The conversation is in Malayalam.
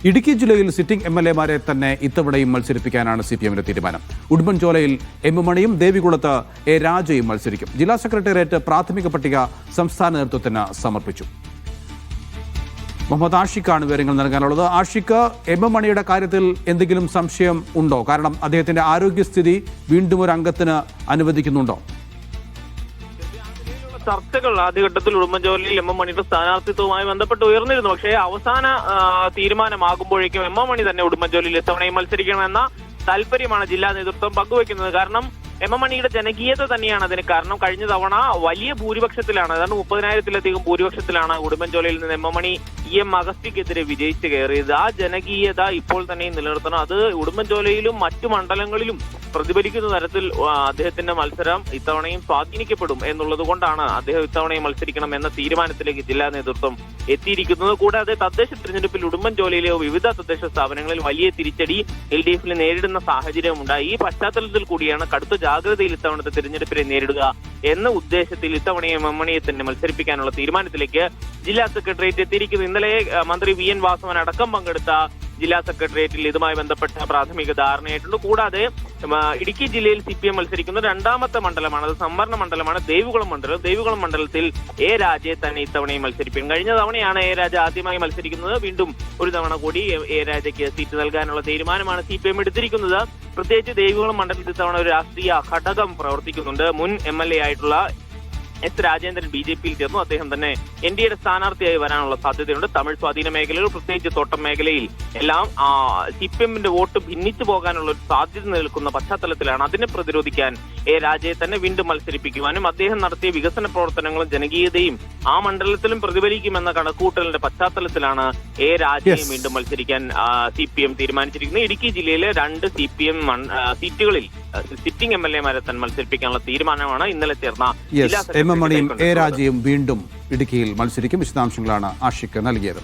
ഇടുക്കി ജില്ലയിൽ സിറ്റിംഗ് MLA-മാരെ തന്നെ ഇത്തവണയും മത്സരിപ്പിക്കാനാണ് CPM-ന്റെ തീരുമാനം. ഉടുമ്പൻചോലയിൽ M മണിയും ദേവികുളത്ത് A രാജയും മത്സരിക്കും. ജില്ലാ സെക്രട്ടേറിയറ്റ് പ്രാഥമിക പട്ടിക സംസ്ഥാന നേതൃത്വത്തിന് സമർപ്പിച്ചു. മുഹമ്മദ് ആഷിഖാണ് വിവരങ്ങൾ നൽകാനുള്ളത്. ആഷിഖ്, M മണിയുടെ കാര്യത്തിൽ എന്തെങ്കിലും സംശയം ഉണ്ടോ? കാരണം അദ്ദേഹത്തിന്റെ ആരോഗ്യസ്ഥിതി വീണ്ടും ഒരു അംഗത്തിന് അനുവദിക്കുന്നുണ്ടോ? ചർച്ചകൾ ആദ്യഘട്ടത്തിൽ ഉടുമ്പൻചോലയിൽ M മണിയുടെ സ്ഥാനാർത്ഥിത്വവുമായി ബന്ധപ്പെട്ട് ഉയർന്നിരുന്നു. പക്ഷേ അവസാന തീരുമാനമാകുമ്പോഴേക്കും M മണി തന്നെ ഉടുമ്പൻചോലയിൽ ഇത്തവണയും മത്സരിക്കണമെന്ന താല്പര്യമാണ് ജില്ലാ നേതൃത്വം പങ്കുവയ്ക്കുന്നത്. കാരണം M മണിയുടെ ജനകീയത തന്നെയാണ് അതിന് കാരണം. കഴിഞ്ഞ തവണ വലിയ ഭൂരിപക്ഷത്തിലാണ്, അതായത് 30,000-ലധികം ഭൂരിപക്ഷത്തിലാണ് ഉടുമ്പൻചോലയിൽ നിന്ന് M മണി EM അഗസ്റ്റിക്കെതിരെ വിജയിച്ച് കയറിയത്. ആ ജനകീയത ഇപ്പോൾ തന്നെ നിലനിർത്തണം. അത് ഉടുമ്പൻചോലയിലും മറ്റു മണ്ഡലങ്ങളിലും പ്രതിഫലിക്കുന്ന തരത്തിൽ അദ്ദേഹത്തിന്റെ മത്സരം ഇത്തവണയും സ്വാധീനിക്കപ്പെടും എന്നുള്ളത് കൊണ്ടാണ് അദ്ദേഹം ഇത്തവണയും മത്സരിക്കണം എന്ന തീരുമാനത്തിലേക്ക് ജില്ലാ നേതൃത്വം എത്തിയിരിക്കുന്നത്. കൂടാതെ തദ്ദേശ തിരഞ്ഞെടുപ്പിൽ ഉടുമ്പൻചോലയിലെ വിവിധ തദ്ദേശ സ്ഥാപനങ്ങളിൽ വലിയ തിരിച്ചടി LDF-ൽ നേരിടുന്ന സാഹചര്യം ഉണ്ടായി. ഈ പശ്ചാത്തലത്തിൽ കൂടിയാണ് കടുത്ത ജാഗ്രതയിൽ ഇത്തവണത്തെ തിരഞ്ഞെടുപ്പിനെ നേരിടുക എന്ന ഉദ്ദേശത്തിൽ ഇത്തവണയും M മണിയെ തന്നെ മത്സരിപ്പിക്കാനുള്ള തീരുമാനത്തിലേക്ക് ജില്ലാ സെക്രട്ടേറിയറ്റ് എത്തിയിരിക്കുന്നു. ഇന്നലെ മന്ത്രി VN വാസവൻ അടക്കം പങ്കെടുത്ത ജില്ലാ സെക്രട്ടേറിയറ്റിൽ ഇതുമായി ബന്ധപ്പെട്ട പ്രാഥമിക ധാരണയായിട്ടുണ്ട്. കൂടാതെ ഇടുക്കി ജില്ലയിൽ CPM മത്സരിക്കുന്ന രണ്ടാമത്തെ മണ്ഡലമാണ്, അത് സംവരണ മണ്ഡലമാണ് ദേവികുളം മണ്ഡലം. ദേവികുളം മണ്ഡലത്തിൽ A രാജയെ തന്നെ ഇത്തവണയും മത്സരിപ്പിക്കും. കഴിഞ്ഞ തവണയാണ് A രാജ ആദ്യമായി മത്സരിക്കുന്നത്. വീണ്ടും ഒരു തവണ കൂടി A രാജയ്ക്ക് സീറ്റ് നൽകാനുള്ള തീരുമാനമാണ് CPM എടുത്തിരിക്കുന്നത്. പ്രത്യേകിച്ച് ദേവികുളം മണ്ഡലത്തിൽ ഇത്തവണ ഒരു രാഷ്ട്രീയ ഘടകം പ്രവർത്തിക്കുന്നുണ്ട്. മുൻ MLA ആയിട്ടുള്ള S രാജേന്ദ്രൻ BJP-യിൽ ചേർന്നു. അദ്ദേഹം തന്നെ NDA-യുടെ സ്ഥാനാർത്ഥിയായി വരാനുള്ള സാധ്യതയുണ്ട്. തമിഴ് സ്വാധീന മേഖലകൾ, പ്രത്യേകിച്ച് തോട്ടം മേഖലയിൽ എല്ലാം CPM-ന്റെ വോട്ട് ഭിന്നിച്ചു പോകാനുള്ള ഒരു സാധ്യത നിൽക്കുന്ന പശ്ചാത്തലത്തിലാണ് അതിനെ പ്രതിരോധിക്കാൻ A രാജയെ തന്നെ വീണ്ടും മത്സരിപ്പിക്കുവാനും അദ്ദേഹം നടത്തിയ വികസന പ്രവർത്തനങ്ങളും ജനകീയതയും ആ മണ്ഡലത്തിലും പ്രതിഫലിക്കുമെന്ന കണക്കുകൂട്ടലിന്റെ പശ്ചാത്തലത്തിലാണ് A രാജയെ വീണ്ടും മത്സരിക്കാൻ CPM തീരുമാനിച്ചിരിക്കുന്നത്. ഇടുക്കി ജില്ലയിലെ 2 CPM സീറ്റുകളിൽ സിറ്റിംഗ് MLA-മാരെ തന്നെ മത്സരിപ്പിക്കാനുള്ള തീരുമാനമാണ് ഇന്നലെ ചേർന്ന ജില്ലാ M മണിയും A രാജയും വീണ്ടും ഇടുക്കിയിൽ മത്സരിക്കും. വിശദാംശങ്ങളാണ് ആഷിഖ് നൽകിയത്.